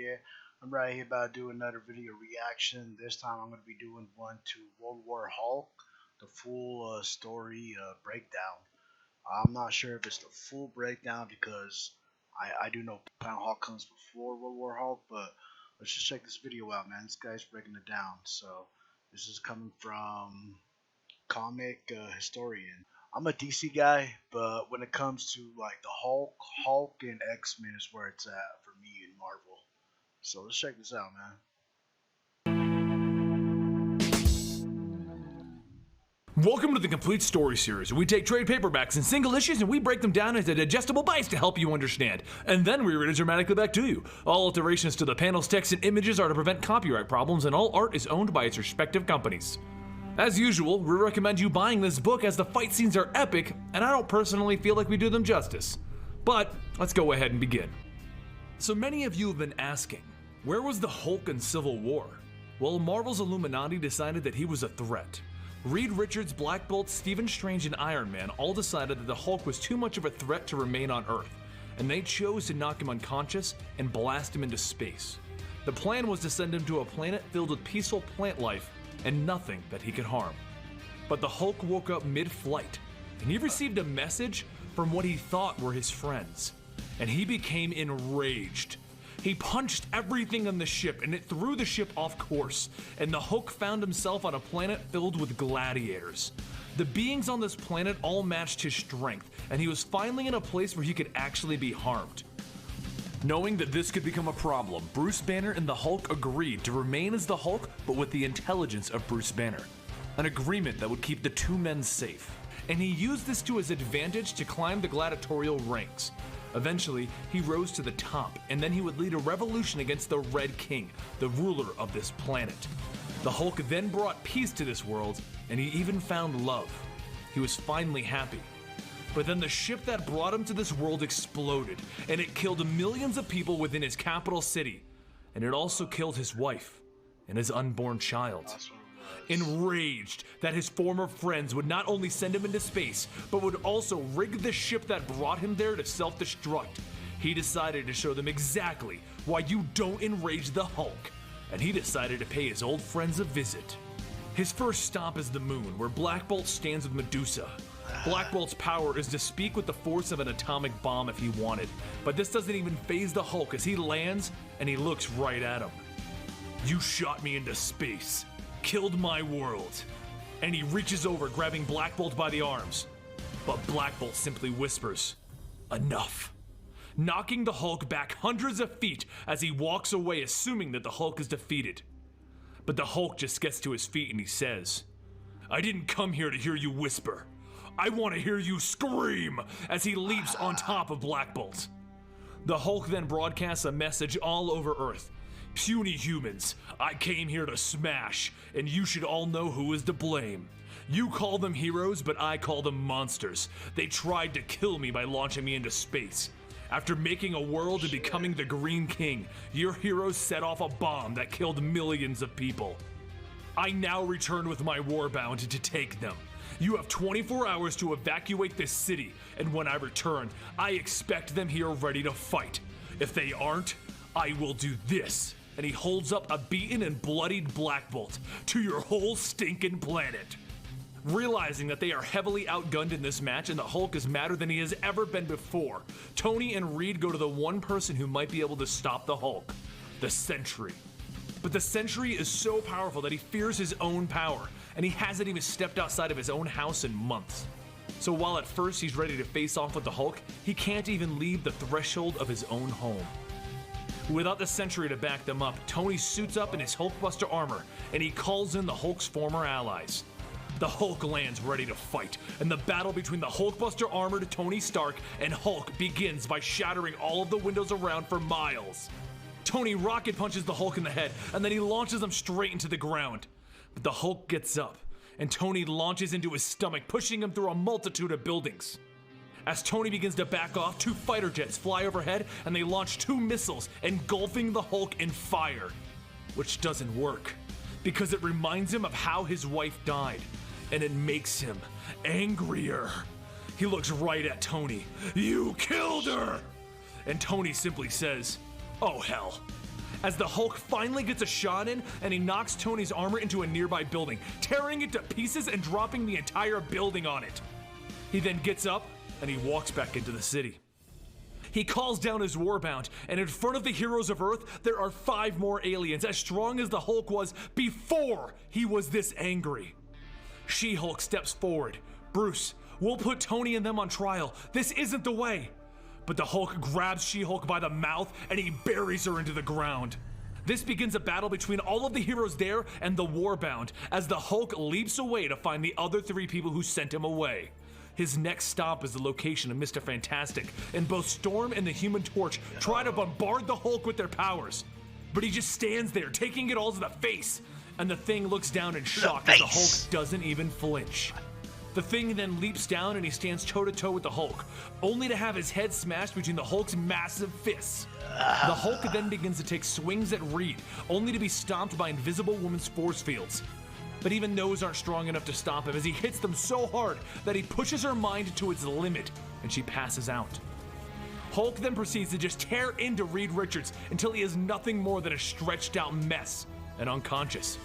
here. I'm right here about to do another video reaction. This time I'm going to be doing one to World War Hulk, the full story breakdown. I'm not sure if it's the full breakdown because I do know Planet Hulk comes before World War Hulk, but let's just check this video out, man. This guy's breaking it down. So this is coming from Comic Historian. I'm a DC guy, but when it comes to like the Hulk and X-Men is where it's at for me in Marvel. So let's check this out, man. Welcome to the Complete Story Series. We take trade paperbacks and single issues and we break them down into digestible bites to help you understand. And then we read it dramatically back to you. All alterations to the panels, text, and images are to prevent copyright problems, and all art is owned by its respective companies. As usual, we recommend you buying this book as the fight scenes are epic, and I don't personally feel like we do them justice. But let's go ahead and begin. So many of you have been asking, where was the Hulk in Civil War? Well, Marvel's Illuminati decided that he was a threat. Reed Richards, Black Bolt, Stephen Strange, and Iron Man all decided that the Hulk was too much of a threat to remain on Earth, and they chose to knock him unconscious and blast him into space. The plan was to send him to a planet filled with peaceful plant life and nothing that he could harm. But the Hulk woke up mid-flight, and he received a message from what he thought were his friends, and he became enraged. He punched everything on the ship, and it threw the ship off course, and the Hulk found himself on a planet filled with gladiators. The beings on this planet all matched his strength, and he was finally in a place where he could actually be harmed. Knowing that this could become a problem, Bruce Banner and the Hulk agreed to remain as the Hulk, but with the intelligence of Bruce Banner. An agreement that would keep the two men safe. And he used this to his advantage to climb the gladiatorial ranks. Eventually, he rose to the top, and then he would lead a revolution against the Red King, the ruler of this planet. The Hulk then brought peace to this world, and he even found love. He was finally happy. But then the ship that brought him to this world exploded, and it killed millions of people within his capital city. And it also killed his wife and his unborn child. Enraged that his former friends would not only send him into space, but would also rig the ship that brought him there to self-destruct, he decided to show them exactly why you don't enrage the Hulk, and he decided to pay his old friends a visit. His first stop is the moon, where Black Bolt stands with Medusa. Black Bolt's power is to speak with the force of an atomic bomb if he wanted, but this doesn't even faze the Hulk as he lands and he looks right at him. You shot me into space, killed my world, and he reaches over grabbing Black Bolt by the arms, but Black Bolt simply whispers, enough, knocking the Hulk back hundreds of feet as he walks away, assuming that the Hulk is defeated. But the Hulk just gets to his feet and he says, I didn't come here to hear you whisper. I want to hear you scream, as he leaps on top of Black Bolt. The Hulk then broadcasts a message all over Earth. Puny humans, I came here to smash, and you should all know who is to blame. You call them heroes, but I call them monsters. They tried to kill me by launching me into space. After making a world and becoming the Green King, your heroes set off a bomb that killed millions of people. I now return with my warbound to take them. You have 24 hours to evacuate this city, and when I return, I expect them here ready to fight. If they aren't, I will do this. And he holds up a beaten and bloodied Black Bolt to your whole stinking planet. Realizing that they are heavily outgunned in this match and the Hulk is madder than he has ever been before, Tony and Reed go to the one person who might be able to stop the Hulk, the Sentry. But the Sentry is so powerful that he fears his own power, and he hasn't even stepped outside of his own house in months. So while at first he's ready to face off with the Hulk, he can't even leave the threshold of his own home. Without the Sentry to back them up, Tony suits up in his Hulkbuster armor, and he calls in the Hulk's former allies. The Hulk lands ready to fight, and the battle between the Hulkbuster armored Tony Stark and Hulk begins by shattering all of the windows around for miles. Tony rocket punches the Hulk in the head, and then he launches him straight into the ground. But the Hulk gets up, and Tony launches into his stomach, pushing him through a multitude of buildings. As Tony begins to back off, two fighter jets fly overhead, and they launch two missiles, engulfing the Hulk in fire. Which doesn't work, because it reminds him of how his wife died, and it makes him angrier. He looks right at Tony. You killed her! And Tony simply says, oh hell. as the Hulk finally gets a shot in and he knocks Tony's armor into a nearby building, tearing it to pieces and dropping the entire building on it. He then gets up and he walks back into the city. He calls down his Warbound, and in front of the heroes of Earth, there are 5 more aliens as strong as the Hulk was before he was this angry. She-Hulk steps forward. Bruce, we'll put Tony and them on trial. This isn't the way. But the Hulk grabs She-Hulk by the mouth and he buries her into the ground. This begins a battle between all of the heroes there and the Warbound as the Hulk leaps away to find the other 3 people who sent him away. His next stop is the location of Mr. Fantastic, and both Storm and the Human Torch try to bombard the Hulk with their powers. But he just stands there, taking it all to the face, and the Thing looks down in shock as the Hulk doesn't even flinch. The Thing then leaps down and he stands toe-to-toe with the Hulk, only to have his head smashed between the Hulk's massive fists. The Hulk then begins to take swings at Reed, only to be stomped by Invisible Woman's force fields. But even those aren't strong enough to stop him as he hits them so hard that he pushes her mind to its limit and she passes out. Hulk then proceeds to just tear into Reed Richards until he is nothing more than a stretched out mess and unconscious.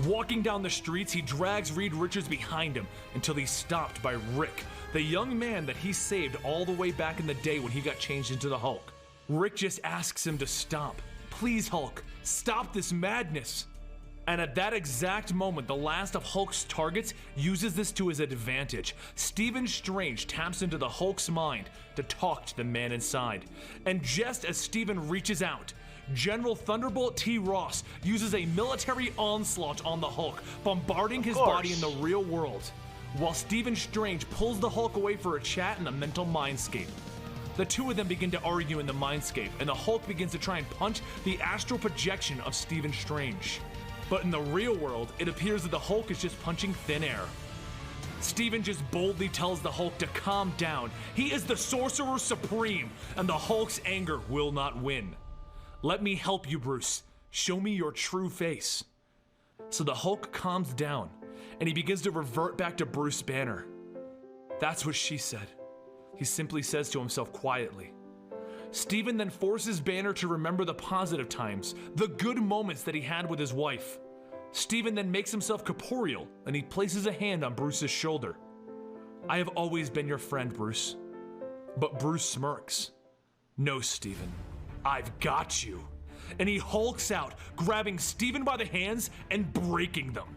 Walking down the streets, he drags Reed Richards behind him until he's stopped by Rick, the young man that he saved all the way back in the day when he got changed into the Hulk. Rick just asks him to stop. Please, Hulk, stop this madness. And at that exact moment, the last of Hulk's targets uses this to his advantage. Stephen Strange taps into the Hulk's mind to talk to the man inside. And just as Stephen reaches out, General Thunderbolt T. Ross uses a military onslaught on the Hulk, bombarding his body in the real world, while Stephen Strange pulls the Hulk away for a chat in the mental Mindscape. The 2 of them begin to argue in the Mindscape, and the Hulk begins to try and punch the astral projection of Stephen Strange. But in the real world, it appears that the Hulk is just punching thin air. Stephen just boldly tells the Hulk to calm down. He is the Sorcerer Supreme, and the Hulk's anger will not win. Let me help you, Bruce. Show me your true face. So the Hulk calms down, and he begins to revert back to Bruce Banner. That's what she said. He simply says to himself quietly. Stephen then forces Banner to remember the positive times, the good moments that he had with his wife. Stephen then makes himself corporeal, and he places a hand on Bruce's shoulder. I have always been your friend, Bruce. But Bruce smirks. No, Stephen, I've got you. And he hulks out, grabbing Stephen by the hands and breaking them.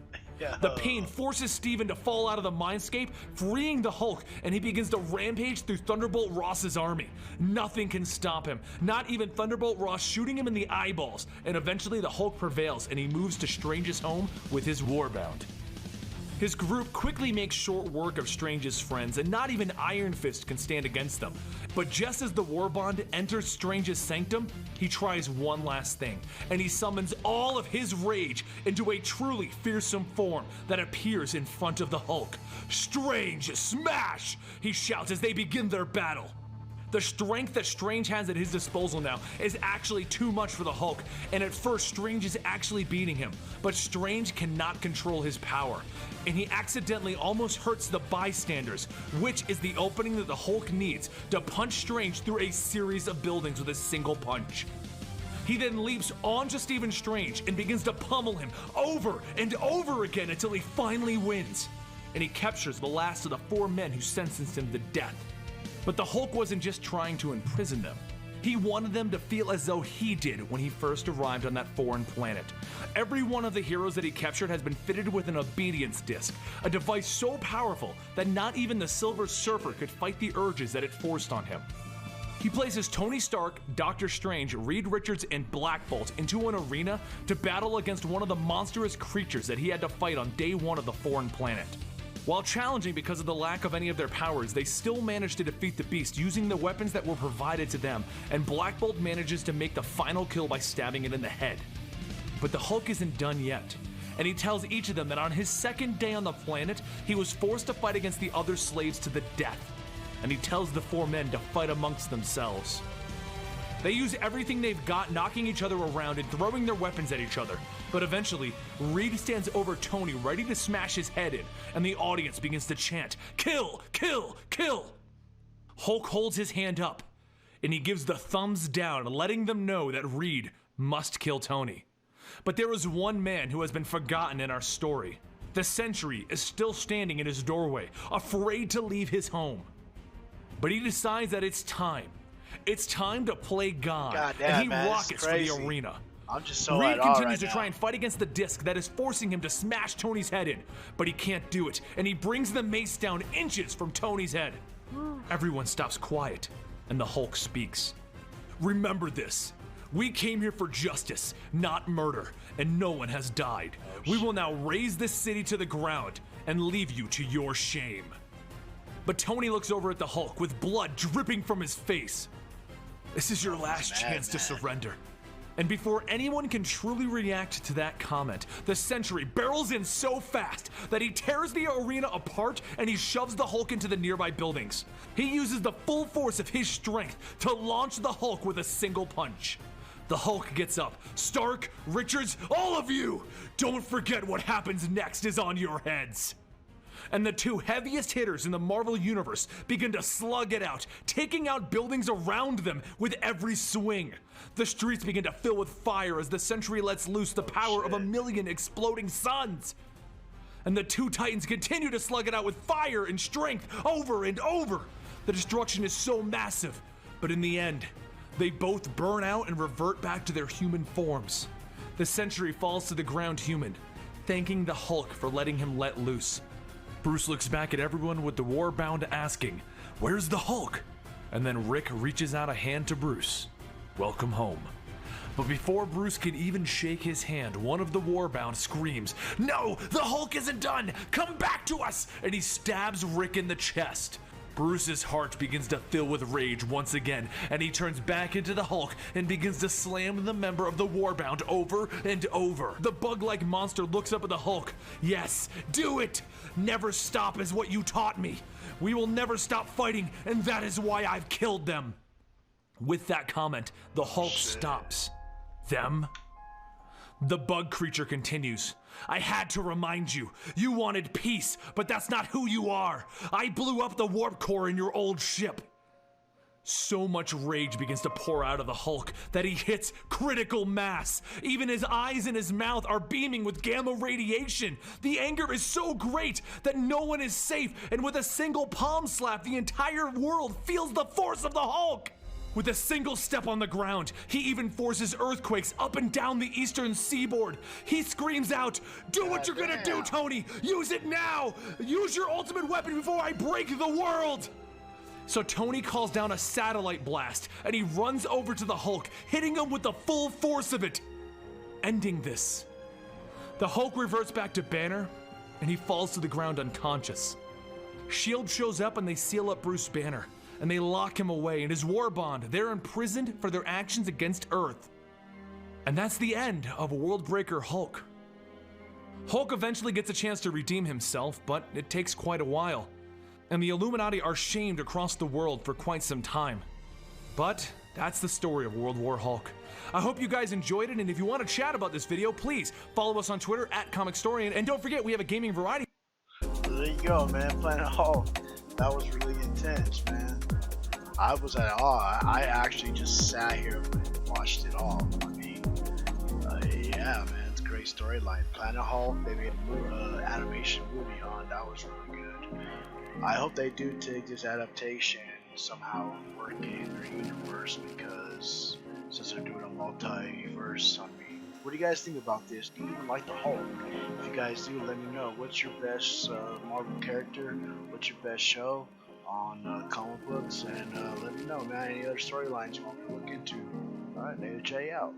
The pain forces Stephen to fall out of the Mindscape, freeing the Hulk, and he begins to rampage through Thunderbolt Ross's army. Nothing can stop him, not even Thunderbolt Ross shooting him in the eyeballs, and eventually the Hulk prevails and he moves to Strange's home with his Warbound. His group quickly makes short work of Strange's friends, and not even Iron Fist can stand against them. But just as the Warbond enters Strange's sanctum, he tries one last thing, and he summons all of his rage into a truly fearsome form that appears in front of the Hulk. Strange, smash! He shouts as they begin their battle. The strength that Strange has at his disposal now is actually too much for the Hulk, and at first Strange is actually beating him, but Strange cannot control his power, and he accidentally almost hurts the bystanders, which is the opening that the Hulk needs to punch Strange through a series of buildings with a single punch. He then leaps onto Stephen Strange and begins to pummel him over and over again until he finally wins, and he captures the last of the 4 men who sentenced him to death. But the Hulk wasn't just trying to imprison them. He wanted them to feel as though he did when he first arrived on that foreign planet. Every one of the heroes that he captured has been fitted with an obedience disc, a device so powerful that not even the Silver Surfer could fight the urges that it forced on him. He places Tony Stark, Doctor Strange, Reed Richards, and Black Bolt into an arena to battle against one of the monstrous creatures that he had to fight on day 1 of the foreign planet. While challenging because of the lack of any of their powers, they still manage to defeat the beast using the weapons that were provided to them, and Black Bolt manages to make the final kill by stabbing it in the head. But the Hulk isn't done yet, and he tells each of them that on his second day on the planet, he was forced to fight against the other slaves to the death, and he tells the 4 men to fight amongst themselves. They use everything they've got, knocking each other around and throwing their weapons at each other. But eventually, Reed stands over Tony, ready to smash his head in, and the audience begins to chant, "Kill! Kill! Kill!" Hulk holds his hand up, and he gives the thumbs down, letting them know that Reed must kill Tony. But there is one man who has been forgotten in our story. The Sentry is still standing in his doorway, afraid to leave his home. But he decides that it's time. It's time to play God. And he rockets for the arena. I'm just so Reed continues to try and fight against the disc that is forcing him to smash Tony's head in, but he can't do it, and he brings the mace down inches from Tony's head. Everyone stops quiet, and the Hulk speaks. Remember this. We came here for justice, not murder, and no one has died. We will now raze this city to the ground and leave you to your shame. But Tony looks over at the Hulk with blood dripping from his face. This is your last chance to surrender. And before anyone can truly react to that comment, the Sentry barrels in so fast that he tears the arena apart and he shoves the Hulk into the nearby buildings. He uses the full force of his strength to launch the Hulk with a single punch. The Hulk gets up. Stark, Richards, all of you! Don't forget what happens next is on your heads. And the two heaviest hitters in the Marvel Universe begin to slug it out, taking out buildings around them with every swing. The streets begin to fill with fire as the Sentry lets loose the power of 1,000,000 exploding suns. And the two Titans continue to slug it out with fire and strength over and over. The destruction is so massive, but in the end, they both burn out and revert back to their human forms. The Sentry falls to the ground human, thanking the Hulk for letting him let loose. Bruce looks back at everyone with the Warbound asking, "Where's the Hulk?" And then Rick reaches out a hand to Bruce. Welcome home. But before Bruce can even shake his hand, one of the Warbound screams, "No, the Hulk isn't done! Come back to us!" And he stabs Rick in the chest. Bruce's heart begins to fill with rage once again, and he turns back into the Hulk and begins to slam the member of the Warbound over and over. The bug-like monster looks up at the Hulk. "Yes, do it! Never stop is what you taught me. We will never stop fighting, and that is why I've killed them." With that comment, the Hulk stops. Them? The bug creature continues. "I had to remind you. You wanted peace, but that's not who you are. I blew up the warp core in your old ship." So much rage begins to pour out of the Hulk that he hits critical mass. Even his eyes and his mouth are beaming with gamma radiation. The anger is so great that no one is safe, and with a single palm slap, the entire world feels the force of the Hulk. With a single step on the ground, he even forces earthquakes up and down the eastern seaboard. He screams out, "Do what you're gonna do, Tony! Use it now! Use your ultimate weapon before I break the world!" So Tony calls down a satellite blast, and he runs over to the Hulk, hitting him with the full force of it, ending this. The Hulk reverts back to Banner, and he falls to the ground unconscious. S.H.I.E.L.D. shows up and they seal up Bruce Banner, and they lock him away in his war bond. They're imprisoned for their actions against Earth. And that's the end of Worldbreaker Hulk. Hulk eventually gets a chance to redeem himself, but it takes quite a while. And the Illuminati are shamed across the world for quite some time. But that's the story of World War Hulk. I hope you guys enjoyed it, and if you want to chat about this video, please follow us on Twitter @ComicStorian, and don't forget we have a gaming variety. There you go, man. Planet Hulk. That was really intense, man. I was at awe. I actually just sat here and watched it all. I mean, yeah, man, it's a great storyline. Planet Hulk, they made an animation movie on. That was really good. I hope they do take this adaptation and somehow work in their universe, because since they're doing a multiverse, I mean, what do you guys think about this? Do you even like the Hulk? If you guys do, let me know. What's your best Marvel character? What's your best show on comic books? And let me know, man, any other storylines you want me to look into. Alright, later, Jay out.